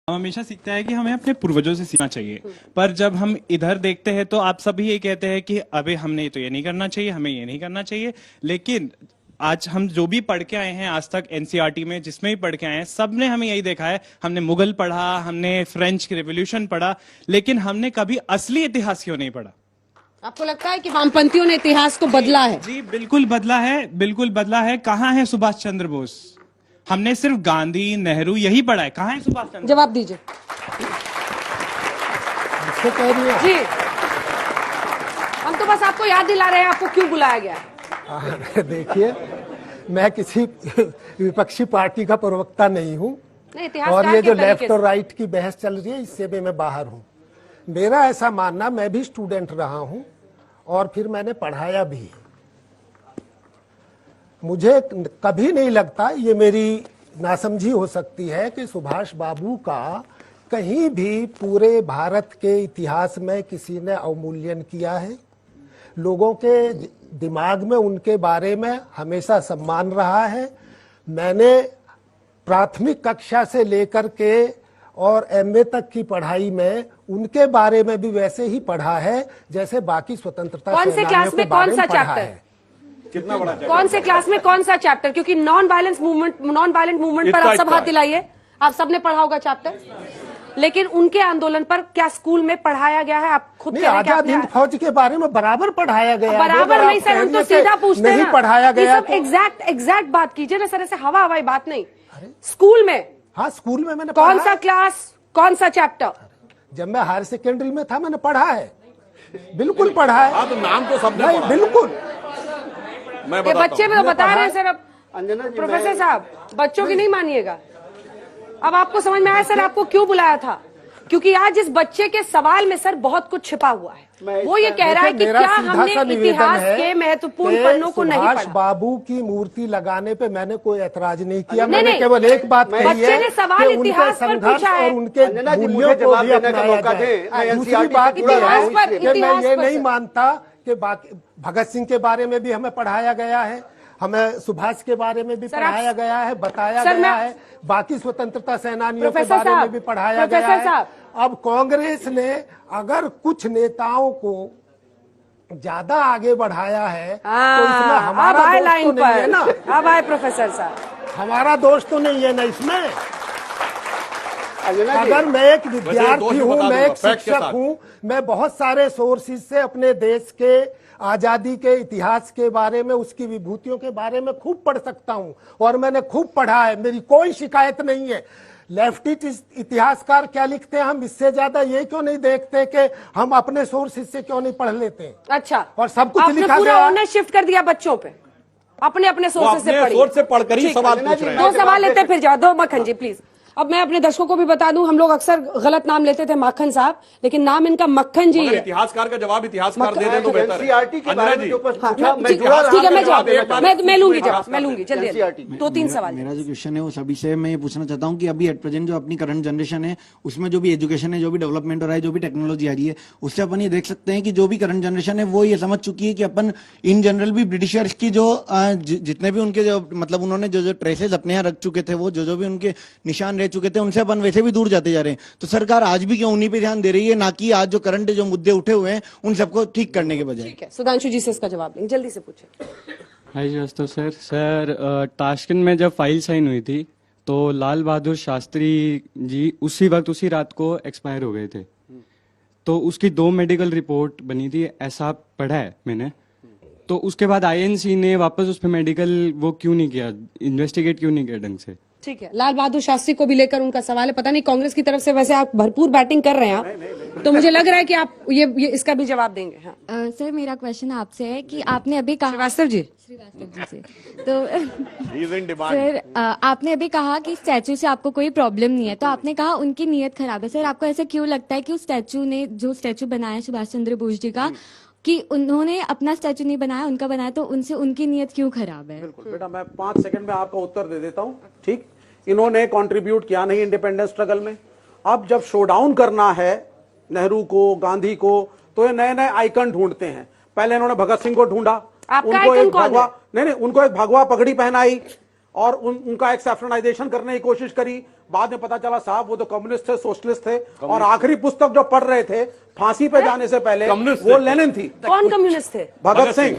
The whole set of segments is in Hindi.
हम हमेशा सीखते हैं कि हमें अपने पूर्वजों से सीखना चाहिए, पर जब हम इधर देखते हैं तो आप सभी ये कहते हैं कि अबे हमने तो ये नहीं करना चाहिए, हमें ये नहीं करना चाहिए। लेकिन आज हम जो भी पढ़ के आए हैं आज तक एनसीईआरटी में, जिसमें भी पढ़ के आए हैं, सबने हमें यही देखा है। हमने मुगल पढ़ा, हमने फ्रेंच रेवोल्यूशन पढ़ा, लेकिन हमने कभी असली इतिहास क्यों नहीं पढ़ा? आपको लगता है कि वामपंथियों ने इतिहास को बदला है? जी बिल्कुल बदला है, बिल्कुल बदला है। कहाँ है सुभाष चंद्र बोस? हमने सिर्फ गांधी, नेहरू यही पढ़ा है। कहाँ है सुभाष चंद्र? जवाब दीजिए जी। हम तो बस आपको याद दिला रहे हैं आपको क्यों बुलाया गया है। देखिए, मैं किसी विपक्षी पार्टी का प्रवक्ता नहीं हूँ, और ये जो लेफ्ट और राइट की बहस चल रही है इससे भी मैं बाहर हूँ। मेरा ऐसा मानना, मैं भी स्टूडेंट रहा हूँ और फिर मैंने पढ़ाया भी। मुझे कभी नहीं लगता, ये मेरी नासमझी हो सकती है, कि सुभाष बाबू का कहीं भी पूरे भारत के इतिहास में किसी ने अवमूल्यन किया है। लोगों के दिमाग में उनके बारे में हमेशा सम्मान रहा है। मैंने प्राथमिक कक्षा से लेकर के और एमए तक की पढ़ाई में उनके बारे में भी वैसे ही पढ़ा है जैसे बाकी स्वतंत्रता सेनानियों के बारे में पढ़ा है। कितना बड़ा कौन से क्लास में कौन सा चैप्टर? क्योंकि नॉन वायलेंट मूवमेंट पर आप सब हाथ दिलाइए। आप सबने पढ़ा होगा चैप्टर, लेकिन उनके आंदोलन पर क्या स्कूल में पढ़ाया गया है? आप खुद आजाद हिंद फौज के बारे में बराबर पढ़ाया गया। बराबर नहीं सर, हम तो सीधा पूछते हैं। नहीं पढ़ाया गया तो एग्जैक्ट बात कीजिए ना सर, ऐसे हवाई बात नहीं। स्कूल में? हाँ, स्कूल में मैंने कौन सा क्लास, कौन सा चैप्टर? जब मैं हायर सेकेंडरी में था मैंने पढ़ा है, बिल्कुल पढ़ा है। हाँ, तो नाम तो सबने पढ़ा। बिल्कुल, ये बच्चे में तो बता रहे हैं सर। अब प्रोफेसर साहब, बच्चों की नहीं मानिएगा। अब आपको समझ में आया सर आपको क्यों बुलाया था? क्योंकि आज इस बच्चे के सवाल में सर बहुत कुछ छिपा हुआ है। वो ये कह रहा है कि क्या हमने इतिहास के महत्वपूर्ण पन्नों को नहीं पढ़ा? सुभाष बाबू की मूर्ति लगाने पे मैंने कोई ऐतराज नहीं किया। मैंने केवल एक बात कही है बच्चे ने सवाल इतिहास पर पूछा है, उनके मूल्यों को भी अपनाया जाए। दूसरी बात ये है कि मैं ये नहीं मानता कि भगत सिंह के बारे में भी हमें पढ़ाया गया है, हमें सुभाष के बारे में भी पढ़ाया गया है, बताया गया है, बाकी स्वतंत्रता सेनानियों के बारे में भी पढ़ाया गया है। अब कांग्रेस ने अगर कुछ नेताओं को ज्यादा आगे बढ़ाया है तो इसमें हमारा दोष तो नहीं है ना। अब आए प्रोफेसर साहब, हमारा दोष तो नहीं है ना इसमें। अगर मैं एक विद्यार्थी हूँ, मैं एक शिक्षक हूँ, मैं बहुत सारे सोर्सेज से अपने देश के आजादी के इतिहास के बारे में, उसकी विभूतियों के बारे में खूब पढ़ सकता हूँ, और मैंने खूब पढ़ा है। मेरी कोई शिकायत नहीं है। लेफ्टिस्ट इतिहासकार क्या लिखते हैं, हम इससे ज्यादा ये क्यों नहीं देखते कि हम अपने सोर्सेज से क्यों नहीं पढ़ लेते हैं? अच्छा, और सब कुछ लिखा पूरा गया। उन्हें शिफ्ट कर दिया बच्चों पे, अपने सोर्सेज से पढ़िए। सोर्स से पढ़कर ही सवाल पूछ रहे हैं। दो सवाल लेते फिर जाओ। दो मक्खन जी प्लीज। अब मैं अपने दर्शकों को भी बता दूं, हम लोग अक्सर गलत नाम लेते थे माखन साहब, लेकिन नाम इनका मक्खन जी है। इतिहासकार का जवाब इतिहासकार दे दें तो बेहतर है। एनसीईआरटी के बारे में जो पूछा, ठीक है, मैं जवाब मैं लूंगी जवाब, मैं लूंगी जल्दी। 2-3 सवाल। मेरा जो क्वेश्चन है वो सभी से मैं ये पूछना चाहता हूँ कि अभी एट प्रेजेंट जो अपनी करंट जनरेशन है उसमें जो भी एजुकेशन है, जो भी डेवलपमेंट हो रहा है, जो भी टेक्नोलॉजी आ रही है, उससे अपन ये देख सकते हैं कि जो भी करंट जनरेशन है वो ये समझ चुकी है कि अपन इन जनरल भी ब्रिटिशर्स की जो जितने भी उनके जो मतलब उन्होंने जो ट्रेसेस अपने यहाँ रख चुके थे, वो जो भी उनके निशान रह चुके थे, उनसे अपन वैसे भी दूर जाते जा रहे हैं। तो सरकार आज भी क्यों उन्हीं पे ध्यान दे रही है, ना कि आज जो करंट जो मुद्दे उठे हुए हैं उन सबको ठीक करने के बजाय? ठीक है, सुधांशु जी से इसका जवाब देंगे, जल्दी से पूछे। हाय जस्तो सर, ताशकंद में जब फाइल साइन हुई थी तो लाल बहादुर शास्त्री जी उसी वक्त उसी रात को एक्सपायर हो गए थे। तो उसकी 2 मेडिकल रिपोर्ट बनी थी, ऐसा पढ़ा है मैंने। तो उसके बाद आईएनसी ने वापस उस पर मेडिकल वो क्यों नहीं किया, इन्वेस्टिगेट क्यों नहीं किया ढंग से? ठीक है, लाल बहादुर शास्त्री को भी लेकर उनका सवाल है। पता नहीं कांग्रेस की तरफ से वैसे आप भरपूर बैटिंग कर रहे हैं, तो मुझे लग रहा है कि आप ये इसका भी जवाब देंगे। हाँ। सर, मेरा क्वेश्चन आपसे है कि आपने अभी कहा श्रीवास्तव जी से तो सर आपने अभी कहा कि स्टैचू से आपको कोई प्रॉब्लम नहीं है, तो आपने कहा उनकी नीयत खराब है। सर, आपको ऐसा क्यों लगता है कि उस स्टैचू ने जो स्टैचू बनाया सुभाष चंद्र बोस जी का, कि उन्होंने अपना स्टैचू नहीं बनाया, उनका बनाया, तो उनसे उनकी नीयत क्यों खराब है? बिल्कुल बेटा, मैं 5 सेकंड में आपका उत्तर दे देता हूँ। ठीक, इन्होंने कंट्रीब्यूट किया नहीं इंडिपेंडेंस स्ट्रगल में। अब जब शोडाउन करना है नेहरू को, गांधी को, तो ये नए नए आइकन ढूंढते हैं। पहले इन्होंने भगत सिंह को ढूंढा, उनको एक भगवा, उनको एक भगवा पगड़ी पहनाई और उनका एक सैफ्रनाइजेशन करने की कोशिश करी। बाद में पता चला साहब वो तो कम्युनिस्ट थे, सोशलिस्ट थे, और आखिरी पुस्तक जो पढ़ रहे थे फांसी पे जाने से पहले वो लेनिन थी। कौन कम्युनिस्ट थे? Bhagat Singh.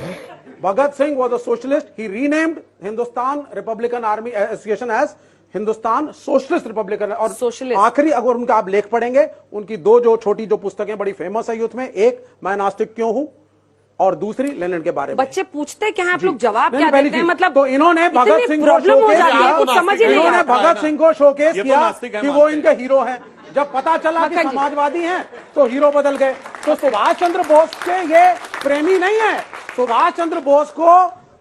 Bhagat Singh was a socialist. He renamed Hindustan Republican Army Association as Hindustan Socialist Republican. और सोशलिस्ट। आखिरी अगर उनका आप लेख पढ़ेंगे, उनकी दो जो छोटी जो पुस्तकें बड़ी फेमस है यूथ में, एक मैं नास्तिक क्यों हूं और दूसरी लेनिन के बारे में। बच्चे पूछते क्या है, आप लोग जवाब नहीं, क्या पहली देते हैं? चीज, मतलब तो इन्होंने भगत सिंह को प्रॉब्लम हो शोकेस जाती है, किया। कुछ समझ ही नहीं इन्होंने आता। भगत सिंह को शोकेस ये तो किया नास्तिक है, कि वो मानते इनके हीरो हैं। जब पता चला कि मक्खन जी। समाजवादी हैं तो हीरो बदल गए। तो सुभाष चंद्र बोस के ये प्रेमी नहीं है, सुभाष चंद्र बोस को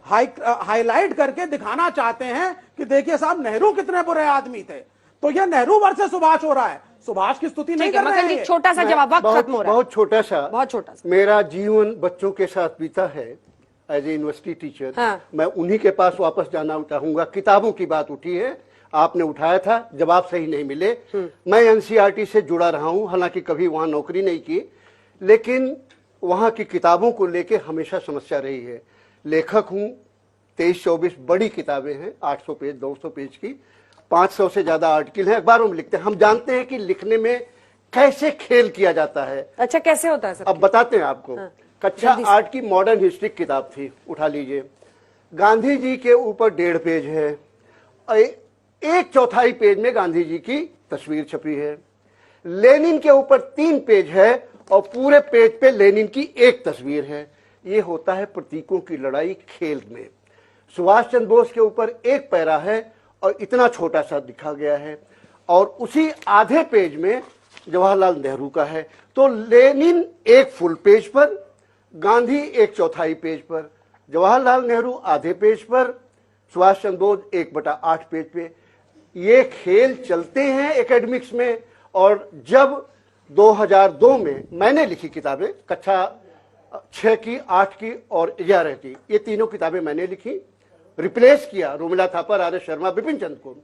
हाईलाइट करके दिखाना चाहते हैं कि देखिए साहब नेहरू कितने बुरे आदमी थे। तो ये नेहरू वर्सेस सुभाष हो रहा है, सुभाष की स्तुति नहीं कर रहे मक्खन जी, हैं। छोटा सा जवाब, वक्त खत्म हो रहा है। बहुत छोटा सा। बहुत छोटा सा। मेरा जीवन बच्चों के साथ बीता है एज ए यूनिवर्सिटी टीचर। हाँ। मैं उन्हीं के पास वापस जाना चाहूंगा। किताबों की बात उठी है, आपने उठाया था, जवाब सही नहीं मिले। मैं एनसीईआरटी से जुड़ा रहा हूं, हालांकि कभी वहां नौकरी नहीं की, लेकिन वहां की किताबों को लेकर हमेशा समस्या रही है। लेखक हूं, 23-24 बड़ी किताबें हैं, 800 पेज 200 पेज की, 500 से ज्यादा आर्टिकल हैं, अखबारों में लिखते हैं। हम जानते हैं कि लिखने में कैसे खेल किया जाता है। अच्छा, कैसे होता है सर? अब बताते हैं आपको। कक्षा 8 की मॉडर्न हिस्ट्री किताब थी, उठा लीजिए। गांधी जी के ऊपर 1.5 पेज है, 1/4 पेज में गांधी जी की तस्वीर छपी है। लेनिन के ऊपर 3 पेज है और पूरे पेज पे लेनिन की एक तस्वीर है। ये होता है प्रतीकों की लड़ाई खेल में। सुभाष चंद्र बोस के ऊपर एक पैरा है और इतना छोटा सा दिखा गया है, और उसी आधे पेज में जवाहरलाल नेहरू का है। तो लेनिन एक फुल पेज पर, गांधी 1/4 पेज पर, जवाहरलाल नेहरू आधे पेज पर, सुभाष चंद्र बोस 1/8 पेज पे। ये खेल चलते हैं एकेडमिक्स में। और जब 2002 में मैंने लिखी किताबें, कक्षा 6 की, 8 की और 11 की, ये तीनों किताबें मैंने लिखी। रिप्लेस किया रोमिला थापर, आर एस शर्मा, बिपिन चंद्र को।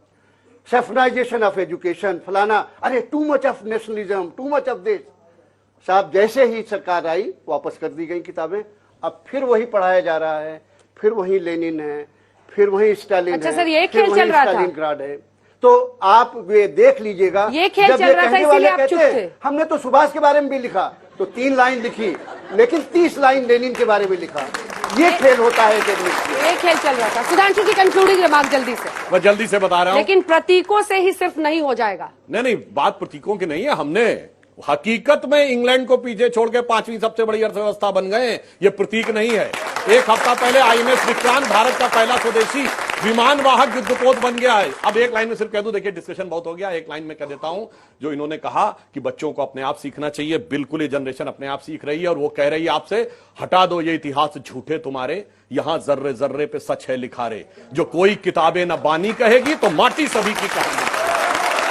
सेफनाइजेशन ऑफ एजुकेशन, फलाना, अरे too much of nationalism, too much of देश। साहब जैसे ही सरकार आई वापस कर दी गई किताबें। अब फिर वही पढ़ाया जा रहा है, फिर वही लेनिन है, फिर वही स्टालिन अच्छा है, सर, ये फिर खेल वही चल रहा था। स्टालिनग्राड है। तो आप वे देख लीजिएगा, ये खेल जब चल ये रहा था, कहने इसीलिए वाले आप कहते चुप हैं, थे। हमने तो सुभाष के बारे में भी लिखा, तो 3 लाइन लिखी, लेकिन 30 लाइन लेनिन के बारे में लिखा। ये खेल होता है एकेडमिक्स में। ये खेल चल रहा था। सुधांशु जी, कंक्लूडिंग रिमार्क जल्दी से। मैं जल्दी से बता रहा हूं। लेकिन प्रतीकों से ही सिर्फ नहीं हो जाएगा। नहीं, बात प्रतीकों की नहीं है। हमने हकीकत में इंग्लैंड को पीछे छोड़ के 5वीं सबसे बड़ी अर्थव्यवस्था बन गए। ये प्रतीक नहीं है। एक हफ्ता पहले आईएनएस विक्रांत भारत का पहला स्वदेशी विमान वाहक युद्धपोत बन गया है। अब एक लाइन में सिर्फ कह दूं, देखिए डिस्कशन बहुत हो गया, एक लाइन में कह देता हूं। जो इन्होंने कहा कि बच्चों को अपने आप सीखना चाहिए, बिल्कुल ये जनरेशन अपने आप सीख रही है, और वो कह रही है आपसे, हटा दो ये इतिहास झूठे तुम्हारे, यहां जर्रे जर्रे पे सच है लिखा रे। जो कोई किताबें न बानी कहेगी तो माटी सभी की कहानी।